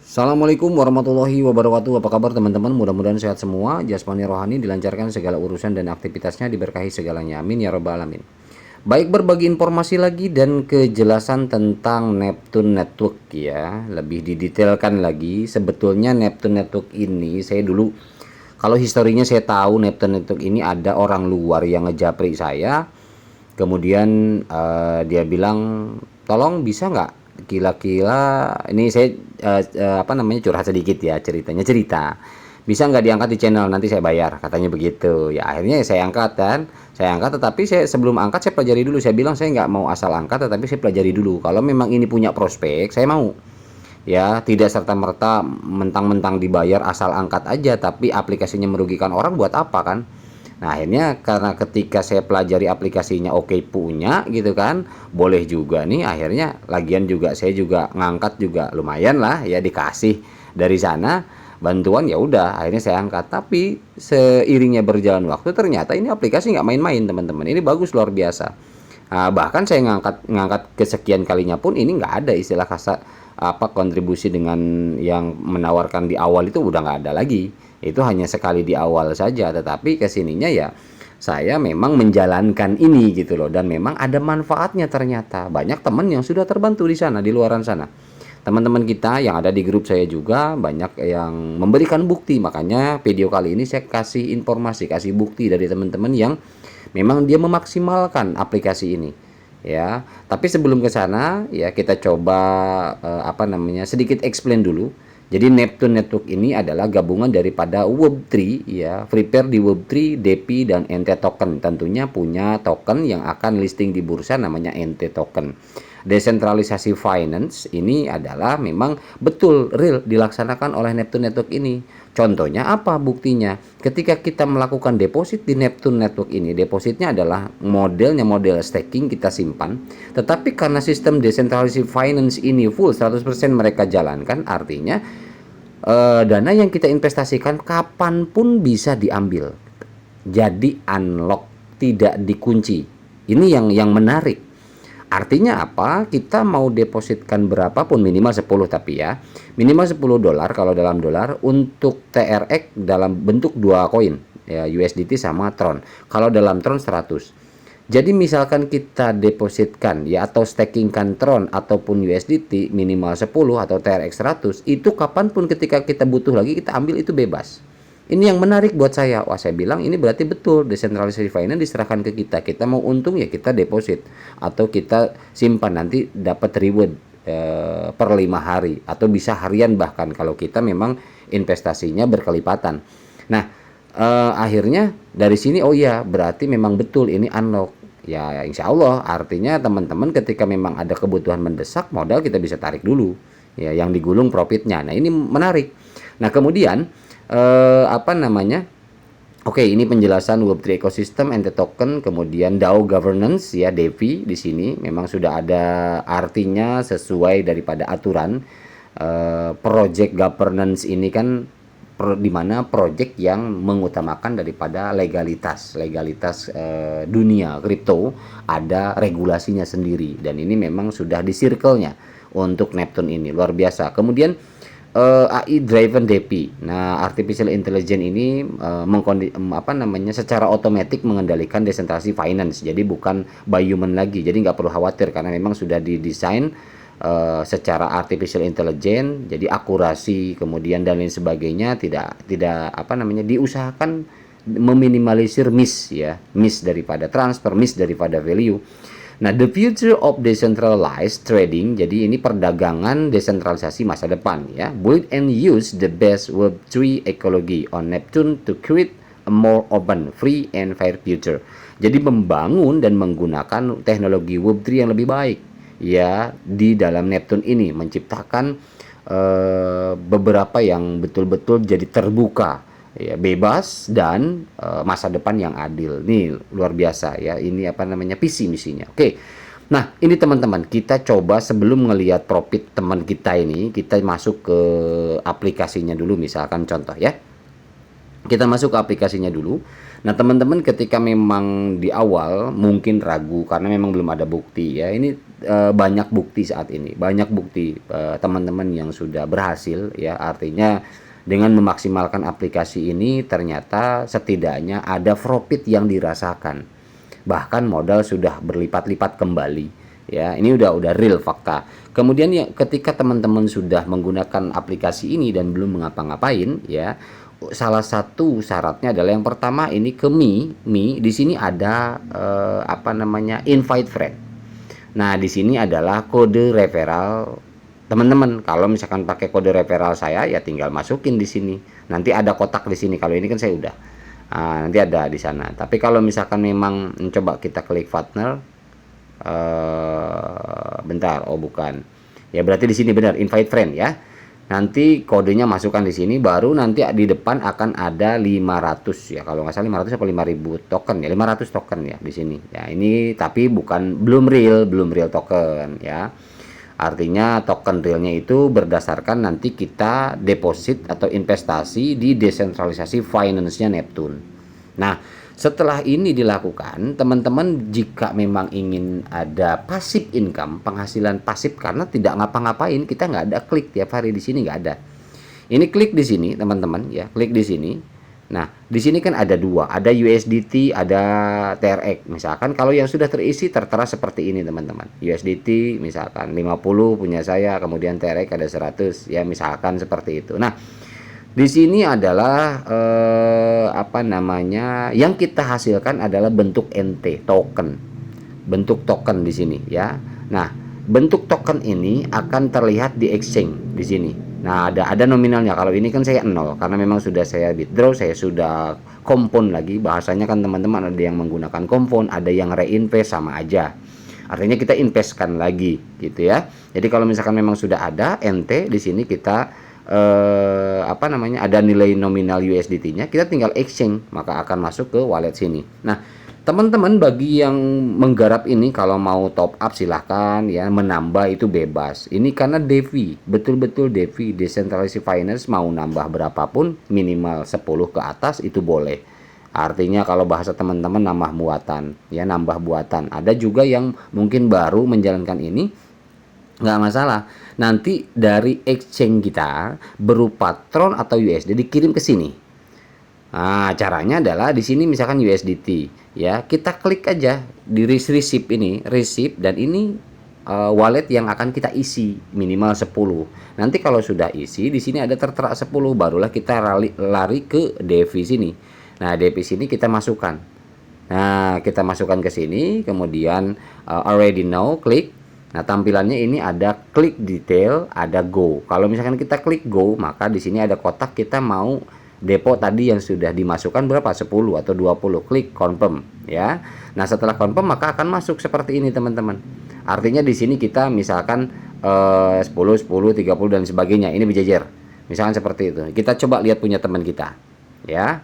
Assalamualaikum warahmatullahi wabarakatuh. Apa kabar teman-teman? Mudah-mudahan sehat semua. Jasmani rohani dilancarkan segala urusan dan aktivitasnya, diberkahi segalanya. Amin ya rabbal alamin. Baik, berbagi informasi lagi dan kejelasan tentang Neptune Network ya. Lebih didetailkan lagi. Sebetulnya Neptune Network ini saya dulu, kalau historinya saya tahu Neptune Network ini ada orang luar yang ngejapri saya. Kemudian dia bilang, tolong bisa nggak kira-kira ini saya apa namanya, curhat sedikit ya, cerita bisa nggak diangkat di channel, nanti saya bayar, katanya begitu ya. Akhirnya saya angkat, dan saya angkat, tetapi saya sebelum angkat saya pelajari dulu. Saya bilang saya nggak mau asal angkat, tetapi saya pelajari dulu kalau memang ini punya prospek saya mau, ya. Tidak serta merta mentang-mentang dibayar asal angkat aja tapi aplikasinya merugikan orang, buat apa kan. Nah, akhirnya karena ketika saya pelajari aplikasinya oke punya gitu kan, boleh juga nih. Akhirnya lagian juga saya juga ngangkat juga lumayan lah ya, dikasih dari sana bantuan, ya udah akhirnya saya angkat. Tapi seiringnya berjalan waktu ternyata ini aplikasi nggak main-main teman-teman, ini bagus luar biasa. Bahkan saya ngangkat ngangkat kesekian kalinya pun ini nggak ada istilah kasa apa kontribusi dengan yang menawarkan di awal, itu udah nggak ada lagi. Itu hanya sekali di awal saja, tetapi kesininya ya saya memang menjalankan ini gitu loh, dan memang ada manfaatnya. Ternyata banyak teman yang sudah terbantu di sana, di luaran sana. Teman-teman kita yang ada di grup saya juga banyak yang memberikan bukti. Makanya video kali ini saya kasih informasi, kasih bukti dari teman-teman yang memang dia memaksimalkan aplikasi ini ya. Tapi sebelum ke sana ya, kita coba apa namanya, sedikit explain dulu. Jadi Neptune Network ini adalah gabungan daripada Web3 ya, prepare di Web3, DeFi dan NT token. Tentunya punya token yang akan listing di bursa namanya NT token. Desentralisasi finance ini adalah memang betul real dilaksanakan oleh Neptune Network ini. Contohnya apa buktinya? Ketika kita melakukan deposit di Neptune Network ini, depositnya adalah modelnya model staking, kita simpan. Tetapi karena sistem desentralisasi finance ini full 100% mereka jalankan, artinya dana yang kita investasikan kapanpun bisa diambil. Jadi unlock, tidak dikunci. Ini yang menarik. Artinya apa? Kita mau depositkan berapapun, minimal 10 tapi ya. Minimal 10 dolar kalau dalam dolar, untuk TRX dalam bentuk dua koin ya, USDT sama Tron. Kalau dalam Tron 100. Jadi misalkan kita depositkan ya, atau stakingkan Tron ataupun USDT minimal 10 atau TRX 100, itu kapanpun ketika kita butuh lagi kita ambil, itu bebas. Ini yang menarik buat saya. Wah, saya bilang ini berarti betul desentralisasi finance diserahkan ke kita. Kita mau untung ya kita deposit atau kita simpan, nanti dapat reward per 5 hari atau bisa harian bahkan kalau kita memang investasinya berkelipatan. Nah, akhirnya dari sini oh iya berarti memang betul ini unlock. Ya insya Allah artinya teman-teman ketika memang ada kebutuhan mendesak, modal kita bisa tarik dulu ya, yang digulung profitnya. Nah, ini menarik. Nah, kemudian apa namanya, oke, ini penjelasan Web3 ecosystem, NT token, kemudian DAO governance ya, DeFi di sini memang sudah ada artinya sesuai daripada aturan. Project governance ini kan di mana project yang mengutamakan daripada legalitas dunia kripto, ada regulasinya sendiri, dan ini memang sudah di circle-nya untuk Neptune ini luar biasa. Kemudian AI driven DeFi. Nah, artificial intelligence ini apa namanya, secara otomatis mengendalikan desentralisasi finance. Jadi bukan by human lagi. Jadi nggak perlu khawatir karena memang sudah didesain secara artificial intelligence. Jadi akurasi kemudian dan lain sebagainya tidak apa namanya, diusahakan meminimalisir miss ya, miss daripada transfer, miss daripada value. Nah, the future of decentralized trading, jadi ini perdagangan desentralisasi masa depan ya. Build and use the best Web3 ecology on Neptune to create a more open, free and fair future. Jadi membangun dan menggunakan teknologi Web3 yang lebih baik ya di dalam Neptune ini, menciptakan beberapa yang betul-betul jadi terbuka ya, bebas dan masa depan yang adil. Nih luar biasa ya, ini apa namanya, visi misinya. Oke, nah ini teman-teman, kita coba sebelum ngelihat profit teman kita ini, kita masuk ke aplikasinya dulu. Misalkan contoh ya, kita masuk ke aplikasinya dulu. Nah, teman-teman ketika memang di awal mungkin ragu karena memang belum ada bukti ya. Ini banyak bukti saat ini, banyak bukti teman-teman yang sudah berhasil ya. Artinya dengan memaksimalkan aplikasi ini ternyata setidaknya ada profit yang dirasakan. Bahkan modal sudah berlipat-lipat kembali. Ya, ini udah real fakta. Kemudian ya ketika teman-teman sudah menggunakan aplikasi ini dan belum mengapa-ngapain ya, salah satu syaratnya adalah yang pertama ini ke Mi di sini ada apa namanya invite friend. Nah, di sini adalah kode referral teman-teman. Kalau misalkan pakai kode referral saya ya tinggal masukin di sini. Nanti ada kotak di sini. Kalau ini kan saya udah. Nanti ada di sana. Tapi kalau misalkan memang coba kita klik partner bentar, oh bukan. Ya berarti di sini benar invite friend ya. Nanti kodenya masukkan di sini, baru nanti di depan akan ada 500 ya, kalau nggak salah 500 atau 5000 token ya, 500 token ya di sini ya. Ini tapi belum real token ya. Artinya token realnya itu berdasarkan nanti kita deposit atau investasi di desentralisasi finance-nya Neptune. Nah, setelah ini dilakukan, teman-teman jika memang ingin ada passive income, penghasilan pasif karena tidak ngapa-ngapain, kita nggak ada klik tiap hari di sini, nggak ada. Ini klik di sini, teman-teman ya, klik di sini. Nah, di sini kan ada dua, ada USDT, ada TRX. Misalkan kalau yang sudah terisi tertera seperti ini, teman-teman. USDT misalkan 50 punya saya, kemudian TRX ada 100 ya, misalkan seperti itu. Nah, di sini adalah apa namanya? Yang kita hasilkan adalah bentuk NT token. Bentuk token di sini ya. Nah, bentuk token ini akan terlihat di exchange di sini. Nah, ada nominalnya. Kalau ini kan saya 0 karena memang sudah saya withdraw, saya sudah compound lagi. Bahasanya kan teman-teman ada yang menggunakan compound, ada yang reinvest, sama aja. Artinya kita investkan lagi gitu ya. Jadi kalau misalkan memang sudah ada NT di sini kita apa namanya, ada nilai nominal USDT-nya, kita tinggal exchange maka akan masuk ke wallet sini. Nah, teman-teman bagi yang menggarap ini kalau mau top up silahkan ya, menambah itu bebas. Ini karena DeFi, betul-betul DeFi, decentralized finance, mau nambah berapapun minimal 10 ke atas itu boleh. Artinya kalau bahasa teman-teman nambah buatan ya, nambah buatan. Ada juga yang mungkin baru menjalankan ini, nggak masalah. Nanti dari exchange kita berupa Tron atau USD dikirim ke sini. Nah, caranya adalah di sini misalkan USDT ya, kita klik aja di receive ini, receive, dan ini wallet yang akan kita isi minimal 10. Nanti kalau sudah isi di sini ada tertera 10, barulah kita lari ke DeFi sini. Nah, DeFi sini kita masukkan. Nah, kita masukkan ke sini, kemudian already know, klik. Nah, tampilannya ini ada klik detail, ada go. Kalau misalkan kita klik go, maka di sini ada kotak kita mau depo tadi yang sudah dimasukkan berapa? 10 atau 20. Klik confirm ya. Nah, setelah confirm maka akan masuk seperti ini, teman-teman. Artinya di sini kita misalkan 10, 10, 30 dan sebagainya. Ini berjejer. Misalkan seperti itu. Kita coba lihat punya teman kita. Ya.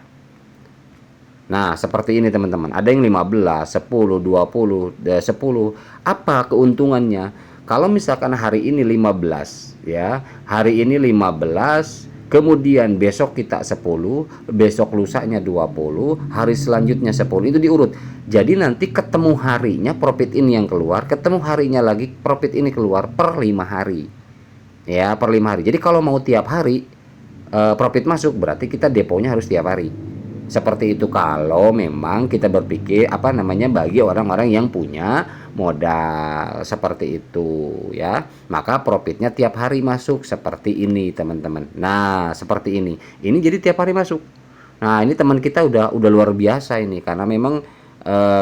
Nah, seperti ini teman-teman. Ada yang 15, 10, 20, 10. Apa keuntungannya? Kalau misalkan hari ini 15 ya, hari ini 15, kemudian besok kita 10, besok lusanya 20, hari selanjutnya 10, itu diurut. Jadi nanti ketemu harinya profit ini yang keluar, ketemu harinya lagi profit ini keluar per 5 hari. Ya, per 5 hari. Jadi kalau mau tiap hari profit masuk, berarti kita deponya harus tiap hari. Seperti itu kalau memang kita berpikir apa namanya, bagi orang-orang yang punya modal seperti itu ya, maka profitnya tiap hari masuk seperti ini, teman-teman. Nah, seperti ini jadi tiap hari masuk. Nah, ini teman kita udah luar biasa ini karena memang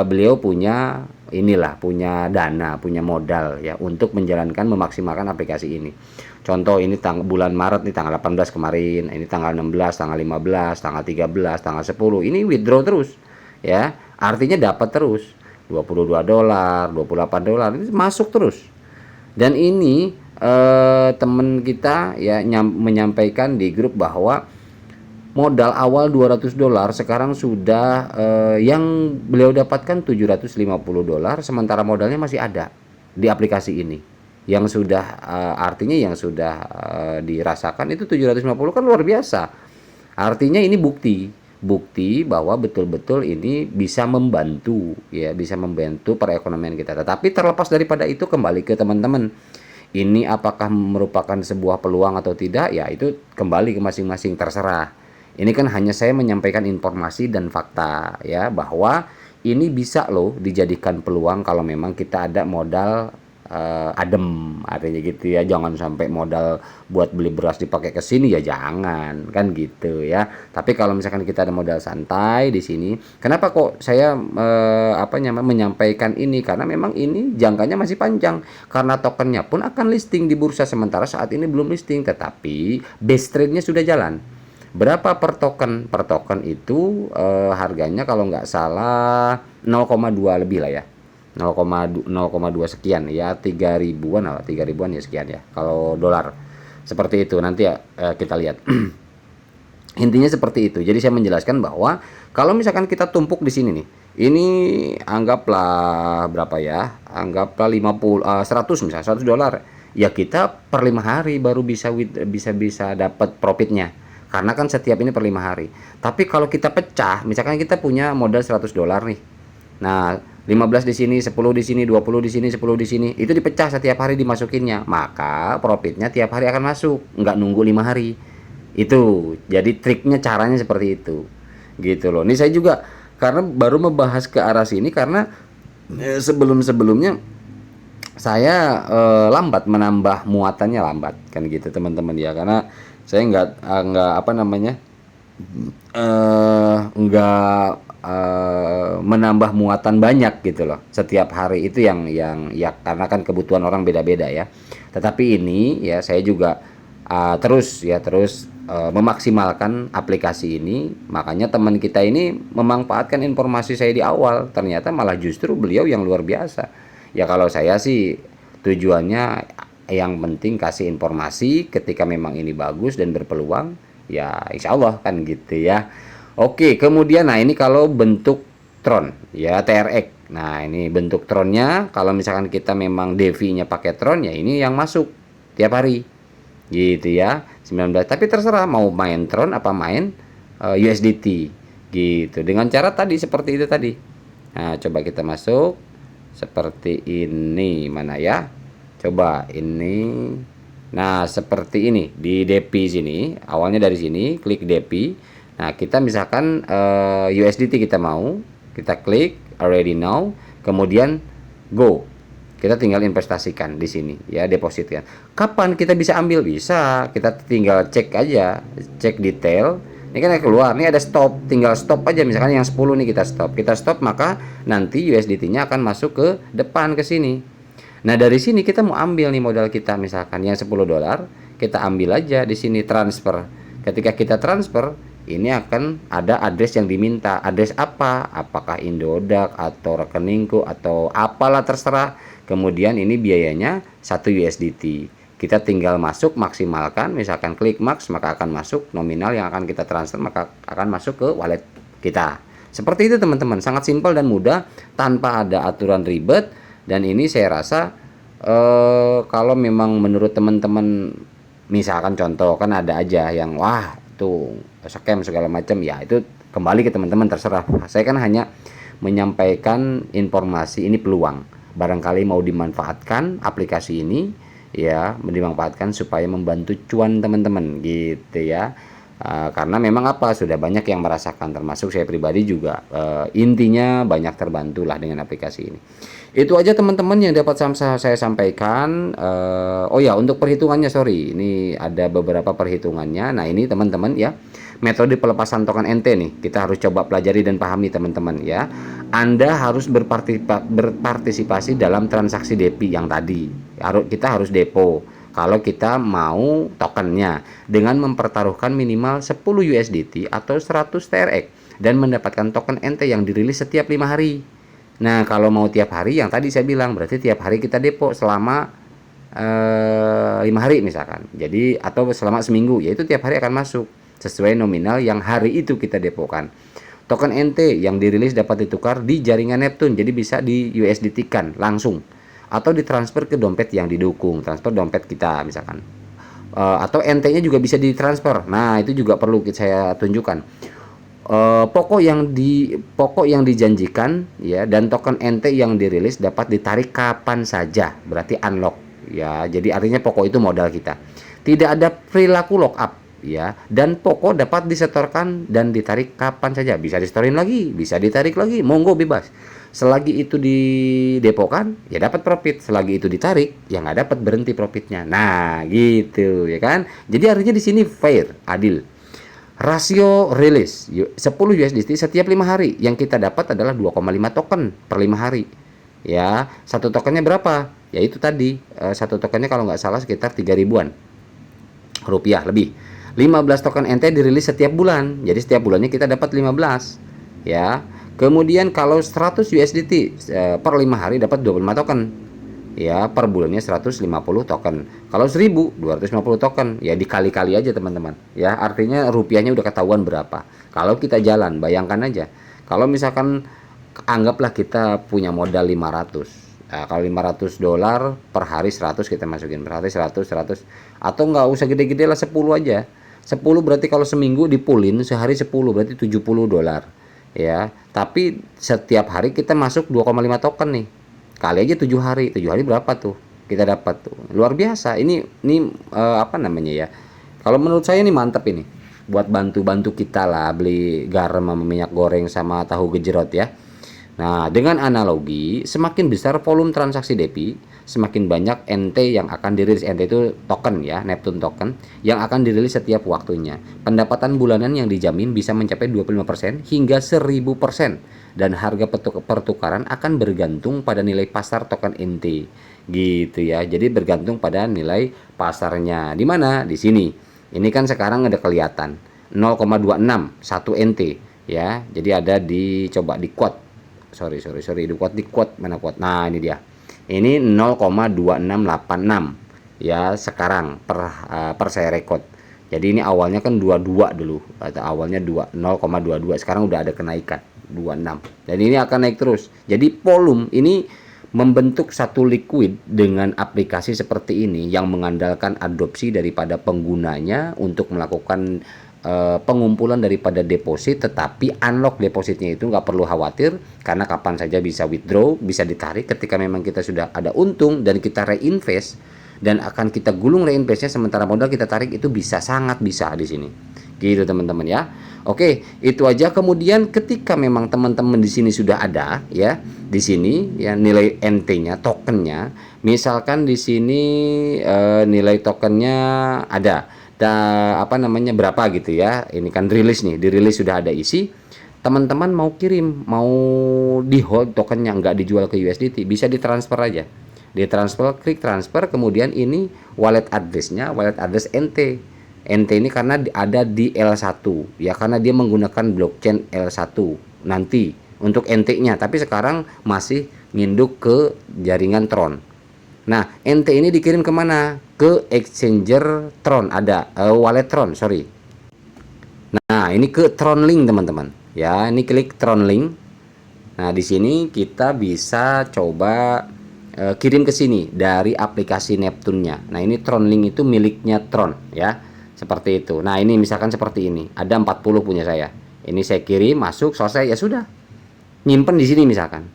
beliau punya punya dana, punya modal ya untuk menjalankan, memaksimalkan aplikasi ini. Contoh ini bulan Maret nih, tanggal 18 kemarin, ini tanggal 16, tanggal 15, tanggal 13, tanggal 10, ini withdraw terus ya. Artinya dapat terus $22, $28, itu masuk terus. Dan ini teman kita ya menyampaikan di grup bahwa modal awal $200 sekarang sudah yang beliau dapatkan $750, sementara modalnya masih ada di aplikasi ini. Yang sudah artinya yang sudah dirasakan itu 750, kan luar biasa. Artinya ini bukti bukti bahwa betul-betul ini bisa membantu, ya, bisa membantu perekonomian kita. Tetapi terlepas daripada itu, kembali ke teman-teman, ini apakah merupakan sebuah peluang atau tidak, ya itu kembali ke masing-masing, terserah. Ini kan hanya saya menyampaikan informasi dan fakta, ya, bahwa ini bisa loh dijadikan peluang kalau memang kita ada modal adem, artinya gitu ya. Jangan sampai modal buat beli beras dipakai ke sini, ya jangan, kan gitu ya. Tapi kalau misalkan kita ada modal santai di sini, kenapa kok saya menyampaikan ini, karena memang ini jangkanya masih panjang, karena tokennya pun akan listing di bursa, sementara saat ini belum listing, tetapi base trade-nya sudah jalan. Berapa per token? Per token itu harganya kalau nggak salah 0,2 lebih lah ya. 0,2 sekian ya, 3 ribuan lah, 3 ribuan ya sekian ya kalau dolar, seperti itu nanti ya. Kita lihat. Intinya seperti itu. Jadi saya menjelaskan bahwa kalau misalkan kita tumpuk di sini nih, ini anggaplah berapa ya, anggaplah 100 misalnya, 100 dolar ya, kita per 5 hari baru bisa dapat profitnya, karena kan setiap ini per 5 hari. Tapi kalau kita pecah, misalkan kita punya modal 100 dolar nih, nah 15 di sini, 10 di sini, 20 di sini, 10 di sini, itu dipecah setiap hari dimasukinnya, maka profitnya tiap hari akan masuk, nggak nunggu 5 hari. Itu jadi triknya, caranya seperti itu, gitu loh. Ini saya juga karena baru membahas ke arah sini karena sebelum-sebelumnya saya lambat menambah muatannya, lambat kan gitu teman-teman ya, karena saya nggak apa namanya, nggak menambah muatan banyak gitu loh setiap hari, itu yang ya, karena kan kebutuhan orang beda-beda ya. Tetapi ini ya saya juga terus memaksimalkan aplikasi ini, makanya teman kita ini memanfaatkan informasi saya di awal, ternyata malah justru beliau yang luar biasa. Ya kalau saya sih tujuannya yang penting kasih informasi, ketika memang ini bagus dan berpeluang, ya insya Allah kan gitu ya. Oke, kemudian nah ini kalau bentuk Tron ya, TRX. Nah ini bentuk Tronnya, kalau misalkan kita memang devinya pakai Tron, ya ini yang masuk tiap hari gitu ya, 19. Tapi terserah mau main Tron apa main USDT gitu, dengan cara tadi seperti itu tadi. Nah coba kita masuk seperti ini, mana ya, coba ini. Nah seperti ini di DP sini, awalnya dari sini klik DP. Nah kita misalkan USDT kita mau, kita klik already now, kemudian go. Kita tinggal investasikan di sini ya, depositkan. Kapan kita bisa ambil? Bisa, kita tinggal cek aja, cek detail. Ini kan keluar, ini ada stop, tinggal stop aja. Misalkan yang 10 nih kita stop, maka nanti USDT-nya akan masuk ke depan ke sini. Nah dari sini kita mau ambil nih modal kita, misalkan yang 10 dolar, kita ambil aja di sini, transfer. Ketika kita transfer, ini akan ada address yang diminta. Address apa? Apakah Indodax atau rekeningku atau apalah, terserah. Kemudian ini biayanya 1 USDT. Kita tinggal masuk, maksimalkan, misalkan klik max, maka akan masuk nominal yang akan kita transfer, maka akan masuk ke wallet kita. Seperti itu teman-teman, sangat simpel dan mudah tanpa ada aturan ribet. Dan ini saya rasa kalau memang menurut teman-teman, misalkan contoh kan ada aja yang wah tuh scam segala macam, ya itu kembali ke teman-teman, terserah. Saya kan hanya menyampaikan informasi, ini peluang. Barangkali mau dimanfaatkan aplikasi ini ya, dimanfaatkan supaya membantu cuan teman-teman gitu ya. Karena memang apa, sudah banyak yang merasakan, termasuk saya pribadi juga, intinya banyak terbantu lah dengan aplikasi ini. Itu aja teman-teman yang dapat saya sampaikan. Oh ya, untuk perhitungannya, sorry, ini ada beberapa perhitungannya. Nah ini teman-teman ya, metode pelepasan token NT nih, kita harus coba pelajari dan pahami teman-teman ya. Anda harus berpartisipasi dalam transaksi DP yang tadi. Kita harus depo kalau kita mau tokennya, dengan mempertaruhkan minimal 10 USDT atau 100 TRX dan mendapatkan token NT yang dirilis setiap 5 hari. Nah kalau mau tiap hari, yang tadi saya bilang, berarti tiap hari kita depo selama 5 hari misalkan. Jadi atau selama seminggu, yaitu tiap hari akan masuk sesuai nominal yang hari itu kita depokan. Token NT yang dirilis dapat ditukar di jaringan Neptune, jadi bisa di USDT-kan langsung atau ditransfer ke dompet yang didukung, transfer dompet kita misalkan. Atau NT-nya juga bisa ditransfer. Nah, itu juga perlu saya tunjukkan. pokok yang dijanjikan ya, dan token ente yang dirilis dapat ditarik kapan saja, berarti unlock ya. Jadi artinya pokok itu modal kita, tidak ada perilaku lock up ya, dan pokok dapat disetorkan dan ditarik kapan saja, bisa disetorin lagi, bisa ditarik lagi, monggo bebas. Selagi itu didepokan ya dapat profit, selagi itu ditarik ya nggak dapat, berhenti profitnya. Nah gitu ya kan. Jadi artinya di sini fair, adil. Rasio rilis 10 USDT setiap 5 hari. Yang kita dapat adalah 2,5 token per 5 hari. Ya, satu tokennya berapa? Ya itu tadi, satu tokennya kalau nggak salah sekitar 3 ribuan rupiah lebih. 15 token NT dirilis setiap bulan. Jadi setiap bulannya kita dapat 15. Ya. Kemudian kalau 100 USDT per 5 hari dapat 25 token. Ya, per bulannya 150 token. Kalau 1000 250 token. Ya dikali-kali aja teman-teman. Ya, artinya rupiahnya udah ketahuan berapa. Kalau kita jalan, bayangkan aja. Kalau misalkan anggaplah kita punya modal 500. Nah, kalau 500 dolar per hari 100 kita masukin, per hari 100 atau nggak usah gede-gede lah, 10 aja. 10 berarti kalau seminggu dipulin sehari 10 berarti 70 dolar. Ya, tapi setiap hari kita masuk 2,5 token nih. Kali aja 7 hari. 7 hari berapa tuh? Kita dapat tuh. Luar biasa. Ini apa namanya ya? Kalau menurut saya ini mantap ini. Buat bantu-bantu kita lah beli garam sama minyak goreng sama tahu gejrot ya. Nah, dengan analogi, semakin besar volume transaksi DeFi, semakin banyak NT yang akan dirilis. NT itu token ya, Neptune token, yang akan dirilis setiap waktunya. Pendapatan bulanan yang dijamin bisa mencapai 25% hingga 1000%. Dan harga pertukaran akan bergantung pada nilai pasar token NT. Gitu ya. Jadi bergantung pada nilai pasarnya. Di mana? Di sini. Ini kan sekarang ada kelihatan 0,26 1 NT ya. Jadi ada coba di quote. Sorry di quote mana quote. Nah, ini dia. Ini 0,2686 ya sekarang per saya record. Jadi ini awalnya kan 22 dulu. Atau awalnya 0,22. Sekarang udah ada kenaikan 26. Dan ini akan naik terus. Jadi volume ini membentuk satu liquid dengan aplikasi seperti ini yang mengandalkan adopsi daripada penggunanya untuk melakukan pengumpulan daripada deposit, tetapi unlock depositnya itu nggak perlu khawatir karena kapan saja bisa withdraw, bisa ditarik ketika memang kita sudah ada untung dan kita reinvest dan akan kita gulung reinvestnya, sementara modal kita tarik itu bisa, sangat bisa di sini. Gitu teman-teman ya. Oke, itu aja. Kemudian ketika memang teman-teman di sini sudah ada ya, di sini ya nilai NT-nya, tokennya, misalkan di sini nilai tokennya ada apa namanya berapa gitu ya. Ini kan rilis nih, dirilis sudah ada isi. Teman-teman mau kirim, mau di hold tokennya, nggak dijual ke USDT, bisa ditransfer aja. Ditransfer, klik transfer, kemudian ini wallet address-nya, wallet address NT. NT ini karena ada di L1 ya, karena dia menggunakan blockchain L1 nanti untuk NT-nya, tapi sekarang masih nginduk ke jaringan Tron. Nah, NT ini dikirim kemana? Ke exchanger Tron, ada wallet Tron, sorry. Nah, ini ke TronLink teman-teman. Ya, ini klik TronLink. Nah, di sini kita bisa coba kirim ke sini dari aplikasi Neptune-nya. Nah, ini TronLink itu miliknya Tron ya. Seperti itu. Nah, ini misalkan seperti ini. Ada 40 punya saya. Ini saya kirim, masuk, selesai, ya sudah. Nyimpen di sini misalkan.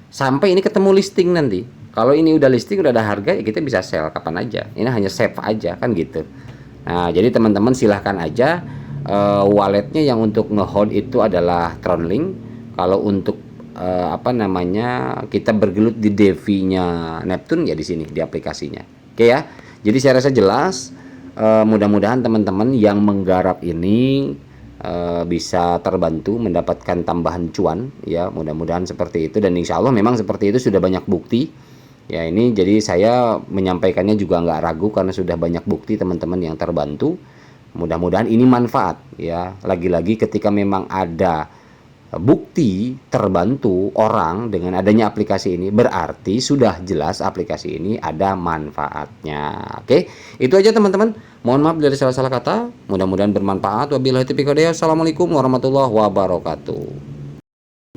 Sampai ini ketemu listing nanti. Kalau ini udah listing, udah ada harga, ya kita bisa sell kapan aja. Ini hanya save aja kan gitu. Nah, jadi teman-teman silahkan aja. Walletnya yang untuk ngehold itu adalah TronLink. Kalau untuk apa namanya, kita bergelut di DeFi-nya Neptune ya di sini di aplikasinya. Oke ya. Jadi saya rasa jelas. Mudah-mudahan teman-teman yang menggarap ini bisa terbantu mendapatkan tambahan cuan ya, mudah-mudahan seperti itu. Dan insya Allah memang seperti itu, sudah banyak bukti ya. Ini jadi saya menyampaikannya juga nggak ragu karena sudah banyak bukti teman-teman yang terbantu. Mudah-mudahan ini manfaat ya. Lagi-lagi ketika memang ada bukti terbantu orang dengan adanya aplikasi ini, berarti sudah jelas aplikasi ini ada manfaatnya. Oke, itu aja teman-teman. Mohon maaf dari salah-salah kata. Mudah-mudahan bermanfaat. Wabillahi taufiq wal hidayah. Assalamualaikum warahmatullahi wabarakatuh.